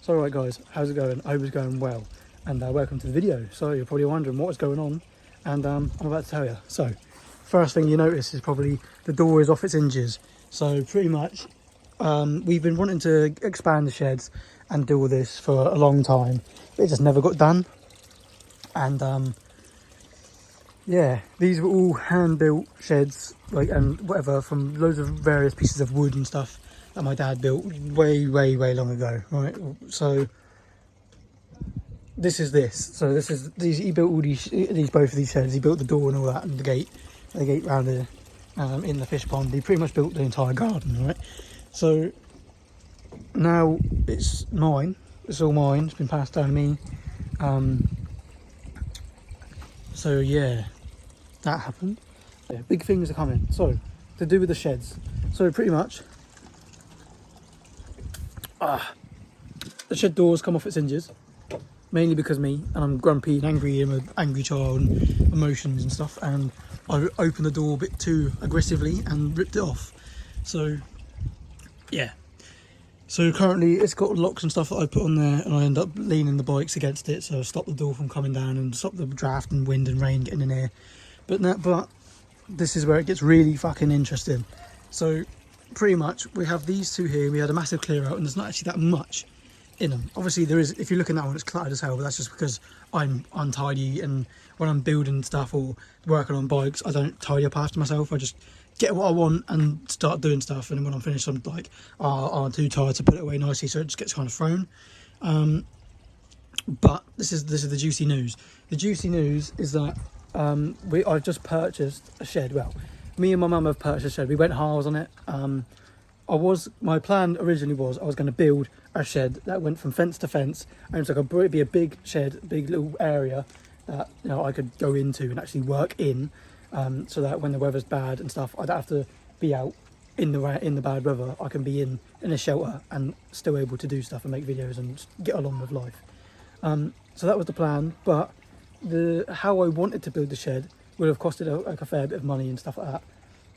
So right guys, how's it going? I hope it's going well, and welcome to the video. So you're probably wondering what is going on, and I'm about to tell you. So first thing you notice is probably the door is off its hinges. So pretty much we've been wanting to expand the sheds and do all this for a long time, but it just never got done. And yeah, these were all hand-built sheds, like, and whatever, from loads of various pieces of wood and stuff that my dad built way long ago, right? So this is these, he built all these both of these sheds. He built the door and all that, and the gate round here in the fish pond. He pretty much built the entire garden, right? So now it's mine. It's all mine. It's been passed down to me. So yeah, that happened. Yeah, big things are coming. So to do with the sheds. So pretty much the shed doors come off its hinges, mainly because me, and I'm grumpy and angry. I'm an angry child and emotions and stuff, and I opened the door a bit too aggressively and ripped it off. So yeah, so currently it's got locks and stuff that I put on there, and I end up leaning the bikes against it, so I stop the door from coming down and stop the draft and wind and rain getting in here. But this is where it gets really fucking interesting. So pretty much we have these two here. We had a massive clear out, and there's not actually that much in them. Obviously there is, if you look in that one, it's cluttered as hell, but that's just because I'm untidy, and when I'm building stuff or working on bikes, I don't tidy up after myself. I just get what I want and start doing stuff, and then when I'm finished I'm like, I'm too tired to put it away nicely, so it just gets kind of thrown. But this is the juicy news. The juicy news is that I've just purchased a shed. Well, me and my mum have purchased a shed. We went halves on it. My plan originally was I was going to build a shed that went from fence to fence, and it's like it'd be a big shed, big little area that, you know, I could go into and actually work in, so that when the weather's bad and stuff, I don't have to be out in the bad weather. I can be in a shelter and still able to do stuff and make videos and just get along with life. So that was the plan, but how I wanted to build the shed would have costed a fair bit of money and stuff like that,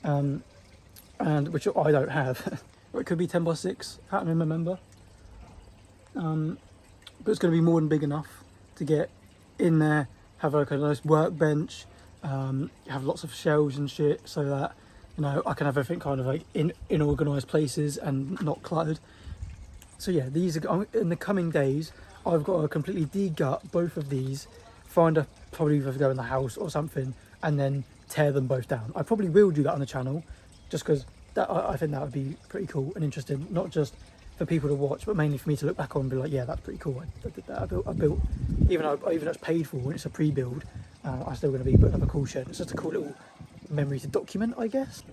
and which I don't have. Or it could be 10 by 6, I can't remember. But it's going to be more than big enough to get in there, have like a nice workbench, have lots of shelves and shit, so that, you know, I can have everything kind of like in organised places and not cluttered. So yeah, these are in the coming days. I've got to completely de-gut both of these, probably either go in the house or something, and then tear them both down. I probably will do that on the channel, just because I think that would be pretty cool and interesting, not just for people to watch, but mainly for me to look back on and be like, yeah, that's pretty cool. I did that. I built, even though it's paid for and it's a pre-build, I'm still going to be putting up a cool shed. It's just a cool little memory to document, I guess.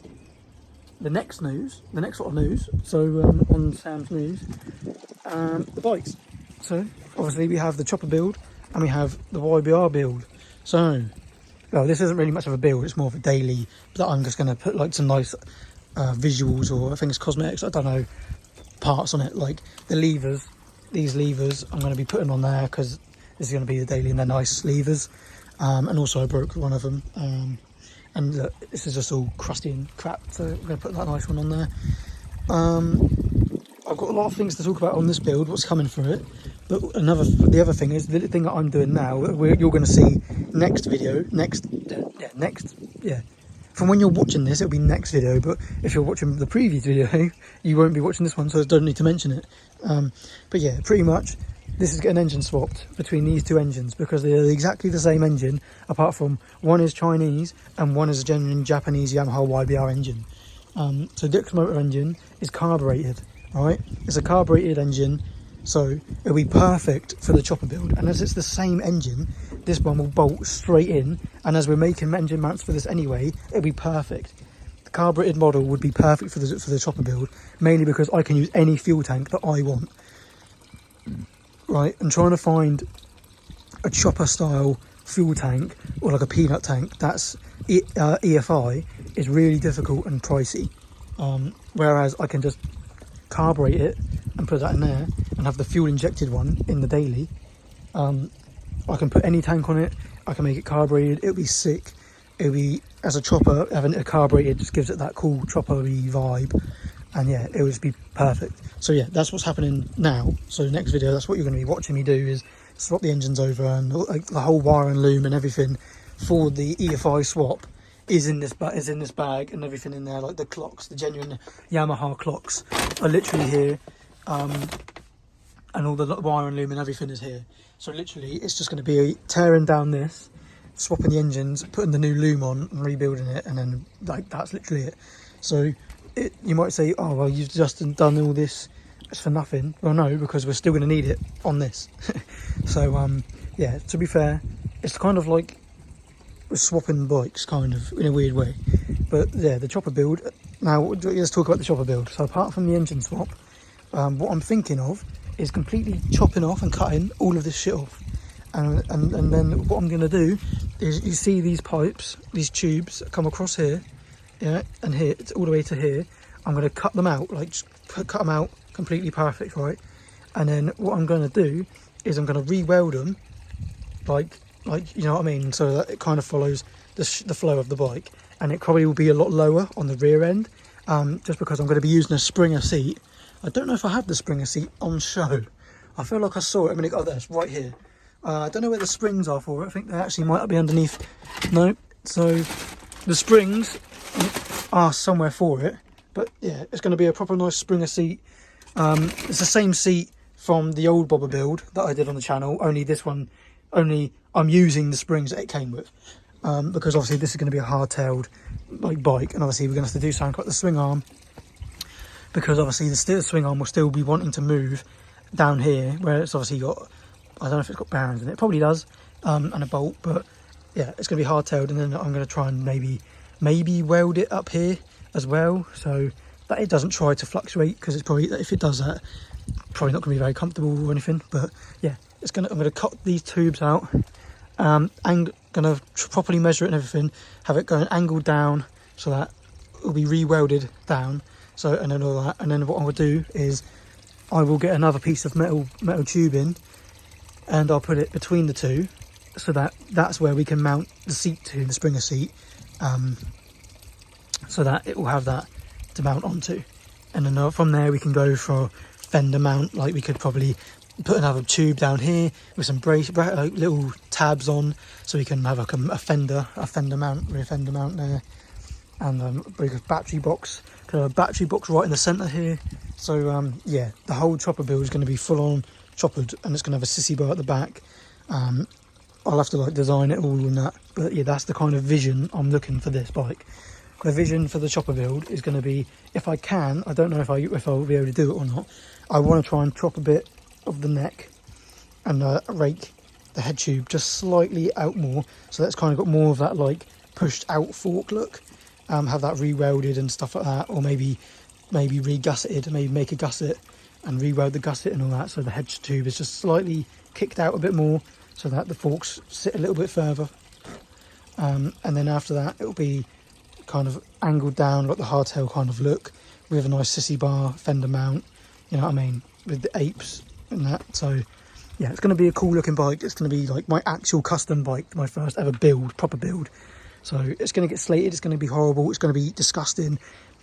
The next sort of news. So on Sam's news, the bikes. So obviously we have the chopper build and we have the YBR build. So, well, this isn't really much of a build, it's more of a daily, but I'm just going to put like some nice visuals, or I think it's cosmetics, I don't know, parts on it, like the levers. These levers I'm going to be putting on there because this is going to be the daily, and they're nice levers. And also I broke one of them, and look, this is just all crusty and crap, so I'm going to put that nice one on there. I've got a lot of things to talk about on this build, what's coming for it. But the other thing is, the thing that I'm doing now, you're going to see next video, from when you're watching this, it'll be next video, but if you're watching the previous video, you won't be watching this one, so I don't need to mention it. But yeah, pretty much, this is getting engine swapped between these two engines, because they're exactly the same engine, apart from one is Chinese and one is a genuine Japanese Yamaha YBR engine. So the motor engine is carbureted, right? It's a carbureted engine, so it'll be perfect for the chopper build. And as it's the same engine, this one will bolt straight in, and as we're making engine mounts for this anyway, it'll be perfect. The carbureted model would be perfect for the chopper build, mainly because I can use any fuel tank that I want. Right, and trying to find a chopper style fuel tank, or like a peanut tank that's EFI, is really difficult and pricey. Whereas I can just carburate it and put that in there and have the fuel injected one in the daily. I can put any tank on it, I can make it carbureted, it'll be sick. It'll be, as a chopper, having it carbureted just gives it that cool chopper-y vibe. and yeah, it would just be perfect. So yeah, that's what's happening now. So next video, that's what you're going to be watching me do, is swap the engines over, and like the whole wire and loom and everything for the EFI swap is in this bag, and everything in there, like the clocks, the genuine Yamaha clocks are literally here, and all the wire and loom and everything is here. So literally it's just going to be tearing down this, swapping the engines, putting the new loom on and rebuilding it, and then like that's literally it. So you might say, oh well, you've just done all this just for nothing. Well no, because we're still going to need it on this. So yeah, to be fair, it's kind of like we're swapping bikes kind of in a weird way. But yeah, the chopper build, now let's talk about the chopper build. So apart from the engine swap, what I'm thinking of is completely chopping off and cutting all of this shit off, and then what I'm going to do is, you see these pipes, these tubes that come across here, yeah, and here, it's all the way to here. I'm going to cut them out, like just cut them out completely perfect, right? And then what I'm going to do is I'm going to re-weld them, like you know what I mean, so that it kind of follows the flow of the bike, and it probably will be a lot lower on the rear end, just because I'm going to be using a Springer seat. I don't know if I have the Springer seat on show. I feel like I saw it a minute ago. Oh, there, it's right here. I don't know where the springs are for it. I think they actually might be underneath. No, so the springs are somewhere for it, but yeah, it's going to be a proper nice Springer seat. It's the same seat from the old bobber build that I did on the channel, only this one, only I'm using the springs that it came with, because obviously this is going to be a hard-tailed like bike, and obviously we're going to have to do something like the swing arm, because obviously the swing arm will still be wanting to move down here, where it's obviously got, I don't know if it's got bearings in it, probably does, and a bolt, but yeah, it's going to be hard-tailed, and then I'm going to try and maybe weld it up here as well, so that it doesn't try to fluctuate, because it's probably, if it does that, probably not going to be very comfortable or anything. But yeah, I'm going to cut these tubes out, and going to properly measure it and everything, have it going angled down so that it will be re-welded down. So, and then all that, and then what I will do is I will get another piece of metal tubing, and I'll put it between the two, so that's where we can mount the seat to, the Springer seat, so that it will have that to mount onto. And then from there we can go for fender mount. Like we could probably put another tube down here with some like little tabs on, so we can have like a fender mount, rear fender mount there, and a battery box. Got a battery box right in the centre here. So yeah, the whole chopper build is going to be full on choppered, and it's going to have a sissy bar at the back. I'll have to like design it all and that, but yeah, that's the kind of vision I'm looking for this bike. The vision for the chopper build is going to be, if I can, I don't know if I'll be able to do it or not, I want to try and chop a bit of the neck and rake the head tube just slightly out more, so that's kind of got more of that like pushed out fork look. Have that re-welded and stuff like that, or maybe re-gusseted, maybe make a gusset and re-weld the gusset and all that, so the head tube is just slightly kicked out a bit more, so that the forks sit a little bit further, and then after that it will be kind of angled down, like the hardtail kind of look, with a nice sissy bar fender mount, you know what I mean, with the apes and that. So yeah, it's going to be a cool looking bike. It's going to be like my actual custom bike, my first ever build, proper build. So it's going to get slated, it's going to be horrible, it's going to be disgusting,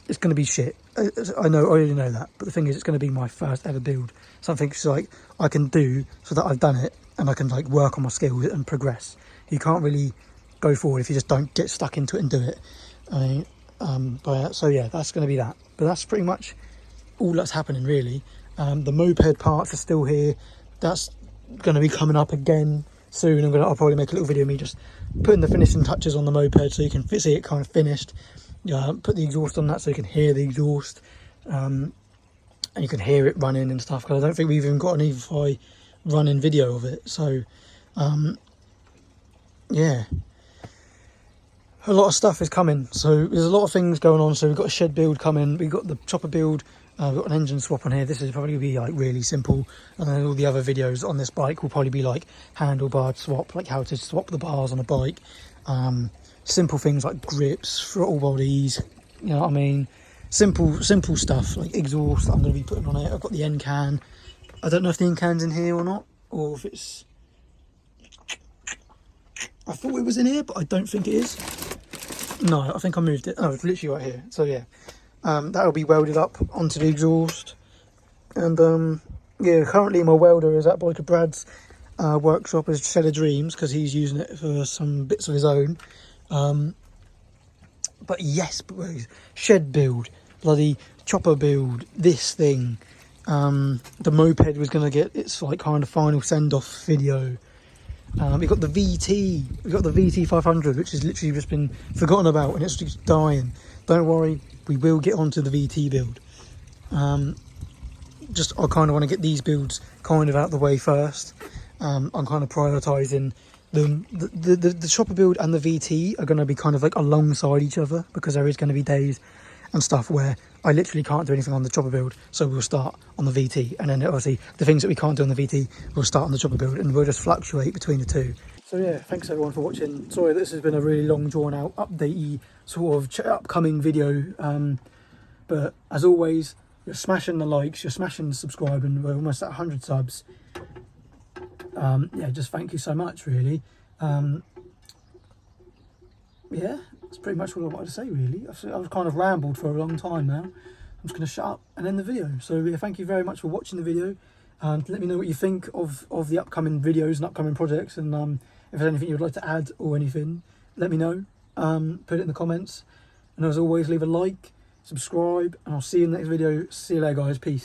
it's going to be shit. I already know that, but the thing is, it's going to be my first ever build. Something so like I can do, so that I've done it and I can like work on my skills and progress. You can't really go forward if you just don't get stuck into it and do it. But so yeah, that's going to be that. But that's pretty much all that's happening really. The moped parts are still here. That's going to be coming up again soon. I'll probably make a little video of me just putting the finishing touches on the moped, so you can see it kind of finished. Put the exhaust on that so you can hear the exhaust, and you can hear it running and stuff, because I don't think we've even got an EFI running video of it. So yeah, a lot of stuff is coming, so there's a lot of things going on. So we've got a shed build coming, we've got the chopper build, we've got an engine swap on here. This is probably be like really simple, and then all the other videos on this bike will probably be like handlebar swap, like how to swap the bars on a bike, simple things like grips, throttle bodies, you know what I mean, simple stuff like exhaust that I'm going to be putting on it. I've got the end can. I don't know if the end can's in here or not, or if it's, I thought it was in here, but I don't think it is. No, I think I moved it. Oh, it's literally right here. So yeah, That'll be welded up onto the exhaust. And yeah, currently my welder is at Biker Brad's workshop as Shed of Dreams, because he's using it for some bits of his own. But yes, boys, shed build, bloody chopper build, this thing. The moped was going to get its like kind of final send-off video. We got the VT 500, which has literally just been forgotten about and it's just dying. Don't worry, we will get onto the VT build. Just I kind of want to get these builds kind of out the way first. I'm kind of prioritising them. The chopper build and the VT are going to be kind of like alongside each other, because there is going to be days and stuff where I literally can't do anything on the chopper build, so we'll start on the VT, and then obviously the things that we can't do on the VT we'll start on the chopper build, and we'll just fluctuate between the two. So yeah, thanks everyone for watching. Sorry that this has been a really long drawn out updatey sort of upcoming video, but as always, you're smashing the likes, you're smashing the subscribing. We're almost at 100 subs. Yeah, just thank you so much, really. Yeah, that's pretty much what I wanted to say, really. I've kind of rambled for a long time now. I'm just going to shut up and end the video. So yeah, thank you very much for watching the video. Let me know what you think of the upcoming videos and upcoming projects, and if there's anything you'd like to add or anything, let me know. Put it in the comments, and as always, leave a like, subscribe, and I'll see you in the next video. See you later, guys. Peace.